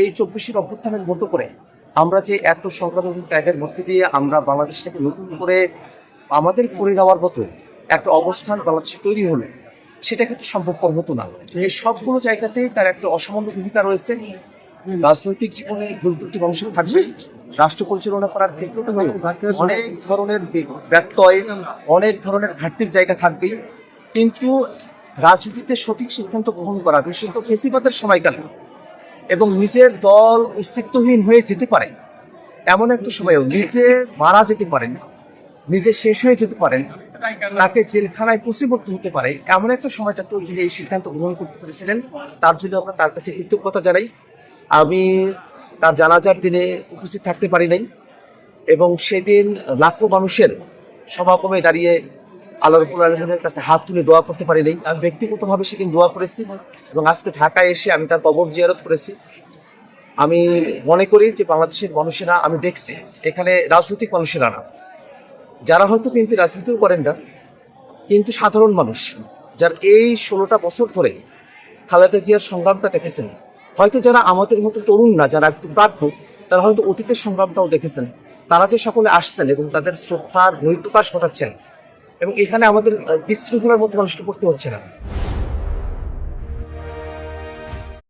এই 24-এর অভ্যুত্থানের মতো করে আমরা যে এত সংগ্রাম এবং ত্যাগের মধ্যে দিয়ে আমরা বাংলাদেশটাকে নতুন করে আমাদের করে নেওয়ার মতো একটা অবস্থান বাংলাদেশে তৈরি হলো, সেটা কিন্তু সম্ভবপর হতো না। এই সবগুলো জায়গাতেই তার একটা অসামান্য ভূমিকা রয়েছে। রাজনৈতিক জীবনে ভুল ত্রুটি অংশ থাকবে, রাষ্ট্র পরিচালনা করার ক্ষেত্রটা অনেক ধরনের ব্যত্যয়, অনেক ধরনের ঘাটতির জায়গা থাকবেই। কিন্তু রাজনীতিতে সঠিক সিদ্ধান্ত গ্রহণ করা, বিশেষত ফেসিবাদের সময়কালে, এবং নিজের দল অস্তিত্বহীন হয়ে যেতে পারে এমন একটা সময়েও নিজে মারা যেতে পারেন, নিজে শেষ হয়ে যেতে পারেন, তাকে জেলখানায় পরিবর্তন হতে পারে এমন একটা সময়টা তো যিনি এই সিদ্ধান্ত গ্রহণ করতে পেরেছিলেন, তার জন্য আমরা তার কাছে কৃতজ্ঞতা জানাই। আমি তার জানাজার দিনে উপস্থিত থাকতে পারি নাই, এবং সেদিন লাখো মানুষের সমাগমে দাঁড়িয়ে আল্লাহ রাব্বুল আলামিনের কাছে হাত তুলে দোয়া করতে পারি নাই। আমি ব্যক্তিগতভাবে সেদিন দোয়া করেছি, এবং আজকে ঢাকায় এসে আমি তার কবর জিয়ারত করেছি। আমি মনে করি যে বাংলাদেশের মানুষেরা, আমি দেখছি এখানে রাজনৈতিক মানুষেরা না, যারা হয়তো বিএনপি রাজনীতিও করেন না, কিন্তু সাধারণ মানুষ যার এই 16টা বছর ধরে খালেদা জিয়ার সংগ্রামটা দেখেছেন, হয়তো যারা আমাদের মতো তরুণ না, যারা একটু প্রাজ্ঞ, তারা হয়তো অতীতের সংগ্রামটাও দেখেছেন। তারা যে সকলে আসছেন এবং তাদের শ্রদ্ধার বহিঃপ্রকাশ ঘটাচ্ছেন, এবং এখানে আমাদের বিশৃঙ্খলার মতো মানুষকে পড়তে হচ্ছে না।